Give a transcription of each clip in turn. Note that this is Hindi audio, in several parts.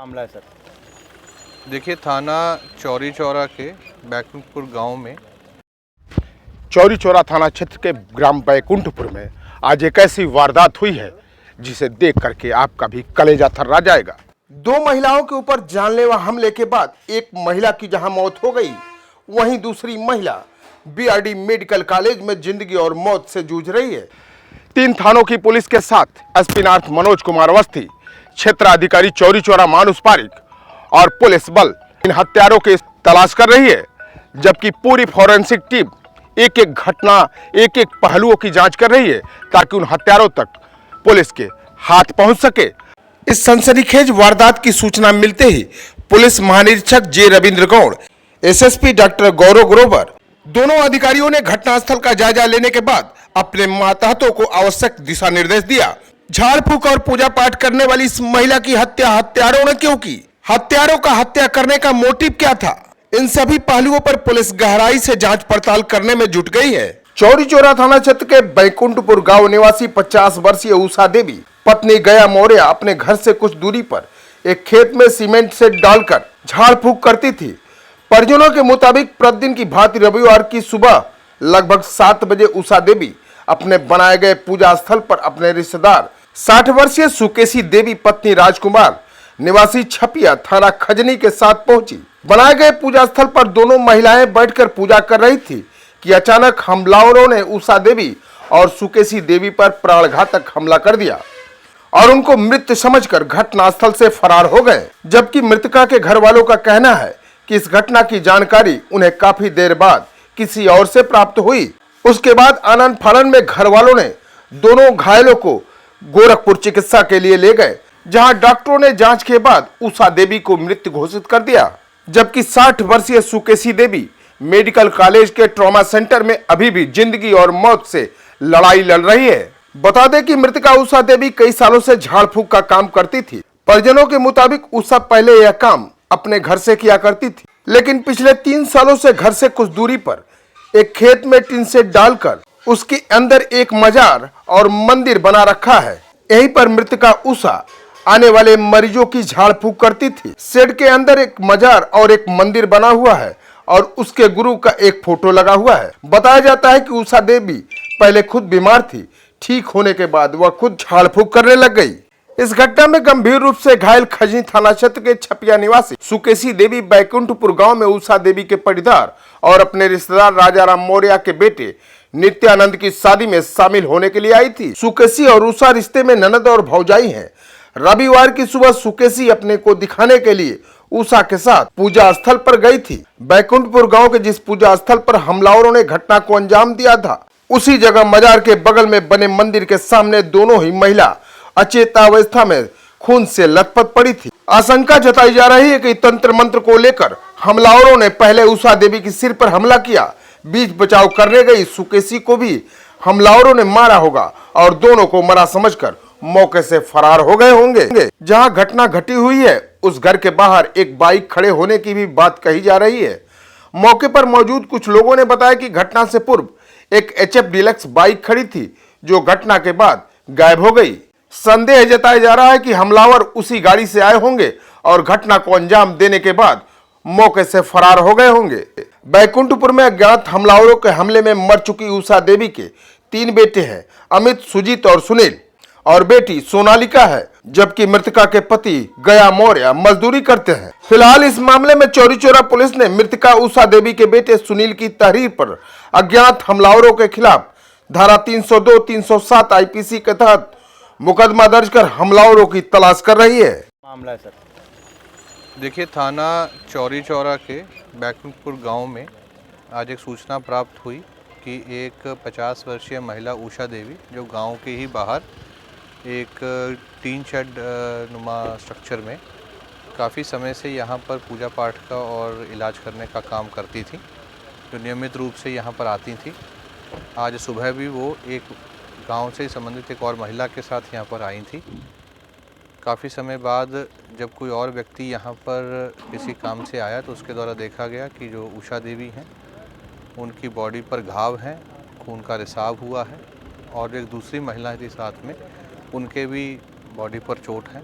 मामला है सर? देखिए, थाना चौरी चौरा के बैकुंठपुर गांव में चौरी चौरा थाना क्षेत्र के ग्राम बैकुंठपुर में आज एक ऐसी वारदात हुई है जिसे देख करके आपका भी कलेजा थर्रा जाएगा। दो महिलाओं के ऊपर जानलेवा हमले के बाद एक महिला की जहां मौत हो गई, वहीं दूसरी महिला बीआरडी मेडिकल कॉलेज में जिंदगी और मौत से जूझ रही है। 3 थानों की पुलिस के साथ एसपी नार्थ मनोज कुमार अवस्थी, क्षेत्राधिकारी चौरी चौरा मानुष पारिक और पुलिस बल इन हत्यारों की तलाश कर रही है, जबकि पूरी फॉरेंसिक टीम एक एक घटना, एक एक पहलुओं की जांच कर रही है ताकि उन हत्यारों तक पुलिस के हाथ पहुंच सके। इस सनसनीखेज वारदात की सूचना मिलते ही पुलिस महानिरीक्षक जे रविंद्र गौड़, एसएसपी डॉक्टर गौरव ग्रोवर, दोनों अधिकारियों ने घटनास्थल का जायजा लेने के बाद अपने मातहतों को आवश्यक दिशा निर्देश दिया। झाड़ फूक और पूजा पाठ करने वाली इस महिला की हत्या हत्यारों ने क्यों की? हत्यारों का हत्या करने का मोटिव क्या था? इन सभी पहलुओं पर पुलिस गहराई से जांच पड़ताल करने में जुट गई है। चौरी चौरा थाना क्षेत्र के बैकुंठपुर गांव निवासी 50 वर्षीय उषा देवी पत्नी गया मौर्य अपने घर से कुछ दूरी पर एक खेत में सीमेंट से डालकर झाड़ फूक करती थी। परिजनों के मुताबिक प्रतिदिन की भांति रविवार की सुबह लगभग 7 बजे उषा देवी अपने बनाए गए पूजा स्थल पर अपने रिश्तेदार 60 वर्षीय सुकेशी देवी पत्नी राजकुमार निवासी छपिया थाना खजनी के साथ पहुंची। बनाए गए पूजा स्थल पर दोनों महिलाएं बैठकर पूजा कर रही थी कि अचानक हमलावरों ने उषा देवी और सुकेशी देवी पर प्राणघातक हमला कर दिया और उनको मृत समझकर घटनास्थल से फरार हो गए। जबकि मृतका के घर वालों का कहना है कि इस घटना की जानकारी उन्हें काफी देर बाद किसी और से प्राप्त हुई। उसके बाद आनन फानन में घर वालों ने दोनों घायलों को गोरखपुर चिकित्सा के लिए ले गए, जहां डॉक्टरों ने जांच के बाद उषा देवी को मृत घोषित कर दिया, जबकि 60 वर्षीय सुकेशी देवी मेडिकल कॉलेज के ट्रॉमा सेंटर में अभी भी जिंदगी और मौत से लड़ाई लड़ रही है। बता दें कि मृतका उषा देवी कई सालों से झाड़ फूक का काम करती थी। परिजनों के मुताबिक उषा पहले यह काम अपने घर से किया करती थी, लेकिन पिछले 3 सालों से घर से कुछ दूरी पर एक खेत में टिन सेट डालकर उसके अंदर एक मजार और मंदिर बना रखा है। यहीं पर मृतका उषा आने वाले मरीजों की झाड़ फूक करती थी। शेड के अंदर एक मजार और एक मंदिर बना हुआ है और उसके गुरु का एक फोटो लगा हुआ है। बताया जाता है कि उषा देवी पहले खुद बीमार थी, ठीक होने के बाद वह खुद झाड़ फूक करने लग गई। इस घटना में गंभीर रूप से घायल खजनी थाना क्षेत्र के छपिया निवासी सुकेशी देवी बैकुंठपुर गांव में उषा देवी के परिवार और अपने रिश्तेदार राजाराम मौर्य के बेटे नित्यानंद की शादी में शामिल होने के लिए आई थी। सुकेशी और उषा रिश्ते में ननद और भौजाई हैं। रविवार की सुबह सुकेशी अपने को दिखाने के लिए उषा के साथ पूजा स्थल पर गई थी। बैकुंठपुर गांव के जिस पूजा स्थल पर हमलावरों ने घटना को अंजाम दिया था, उसी जगह मजार के बगल में बने मंदिर के सामने दोनों ही महिला अचेतावस्था में खून से लथपथ पड़ी थी। आशंका जताई जा रही है कि तंत्र मंत्र को लेकर हमलावरों ने पहले उषा देवी के सिर पर हमला किया। बीच बचाव करने गई सुकेशी को भी हमलावरों ने मारा होगा और दोनों को मरा समझकर मौके से फरार हो गए होंगे। जहां घटना घटी हुई है उस घर के बाहर एक बाइक खड़े होने की भी बात कही जा रही है। मौके पर मौजूद कुछ लोगों ने बताया कि घटना से पूर्व एक HF डीलक्स बाइक खड़ी थी जो घटना के बाद गायब हो गई। संदेह जताया जा रहा है कि हमलावर उसी गाड़ी से आए होंगे और घटना को अंजाम देने के बाद मौके से फरार हो गए होंगे। बैकुंठपुर में अज्ञात हमलावरों के हमले में मर चुकी उषा देवी के 3 बेटे हैं, अमित, सुजीत और सुनील, और बेटी सोनालिका है, जबकि मृतका के पति गया मौर्य मजदूरी करते हैं। फिलहाल इस मामले में चौरी चौरा पुलिस ने मृतका उषा देवी के बेटे सुनील की तहरीर पर अज्ञात हमलावरों के खिलाफ धारा 302, 307 आईपीसी के तहत मुकदमा दर्ज कर हमलावरों की तलाश कर रही है। मामला है सर? देखिए, थाना चौरी चौरा के बैकुंठपुर गांव में आज एक सूचना प्राप्त हुई कि एक 50 वर्षीय महिला उषा देवी जो गांव के ही बाहर एक टीन शेड नुमा स्ट्रक्चर में काफ़ी समय से यहाँ पर पूजा पाठ का और इलाज करने का काम करती थी, जो नियमित रूप से यहाँ पर आती थी। आज सुबह भी वो एक गांव से संबंधित एक और महिला के साथ यहाँ पर आई थी। काफ़ी समय बाद जब कोई और व्यक्ति यहाँ पर किसी काम से आया तो उसके द्वारा देखा गया कि जो उषा देवी हैं उनकी बॉडी पर घाव हैं, खून का रिसाव हुआ है, और एक दूसरी महिला थी साथ में, उनके भी बॉडी पर चोट है।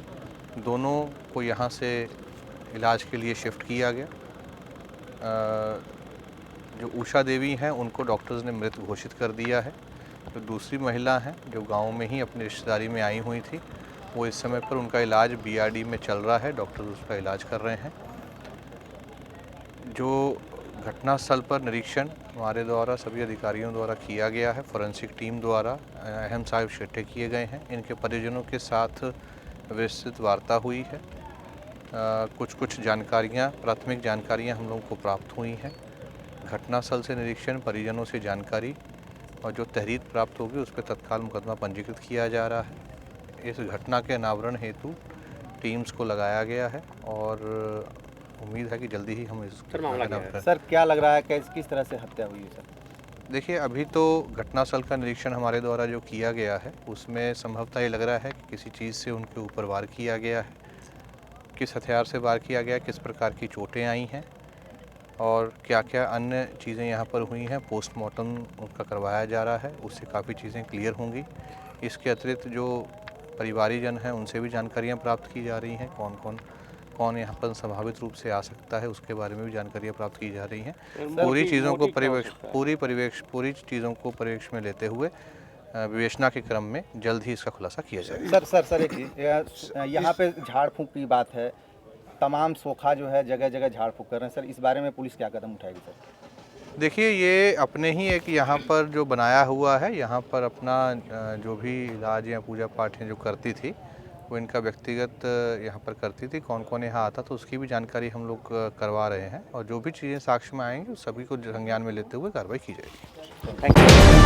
दोनों को यहाँ से इलाज के लिए शिफ्ट किया गया। जो उषा देवी हैं उनको डॉक्टर्स ने मृत घोषित कर दिया है। जो दूसरी महिला हैं जो गांव में ही अपनी रिश्तेदारी में आई हुई थी, वो इस समय पर उनका इलाज बीआरडी में चल रहा है, डॉक्टर्स उसका इलाज कर रहे हैं। जो घटनास्थल पर निरीक्षण हमारे द्वारा सभी अधिकारियों द्वारा किया गया है, फॉरेंसिक टीम द्वारा अहम साक्ष्य किए गए हैं। इनके परिजनों के साथ विस्तृत वार्ता हुई है। कुछ जानकारियाँ, प्राथमिक जानकारियाँ हम लोगों को प्राप्त हुई हैं। घटनास्थल से निरीक्षण, परिजनों से जानकारी और जो तहरीर प्राप्त होगी उस पर तत्काल मुकदमा पंजीकृत किया जा रहा है। इस घटना के अनावरण हेतु टीम्स को लगाया गया है और उम्मीद है कि जल्दी ही हम इस सर क्या लग रहा है कि किस तरह से हत्या हुई है सर? देखिए, अभी तो घटनास्थल का निरीक्षण हमारे द्वारा जो किया गया है उसमें संभवतः ये लग रहा है कि किसी चीज़ से उनके ऊपर वार किया गया है। किस हथियार से वार किया गया, किस प्रकार की चोटें आई हैं और क्या क्या अन्य चीज़ें यहाँ पर हुई हैं, पोस्टमार्टम उनका करवाया जा रहा है, उससे काफ़ी चीज़ें क्लियर होंगी। इसके अतिरिक्त जो परिवारीजन हैं उनसे भी जानकारियाँ प्राप्त की जा रही हैं, कौन यहाँ पर संभावित रूप से आ सकता है उसके बारे में भी जानकारियाँ प्राप्त की जा रही हैं। पूरी चीज़ों को परिवेश में लेते हुए विवेचना के क्रम में जल्द ही इसका खुलासा किया जाएगा। सर एक यहाँ पे झाड़ फूंक की बात है, तमाम सोखा जो है जगह जगह झाड़ फूंक कर रहे हैं सर, इस बारे में पुलिस क्या कदम उठाएगी सर? देखिए, ये अपने ही एक यहाँ पर जो बनाया हुआ है, यहाँ पर अपना जो भी इलाज या पूजा पाठ जो करती थी वो इनका व्यक्तिगत यहाँ पर करती थी। कौन कौन यहाँ आता तो उसकी भी जानकारी हम लोग करवा रहे हैं और जो भी चीज़ें साक्ष्य में आएंगी उस सभी को संज्ञान में लेते हुए कार्रवाई की जाएगी। Thank you.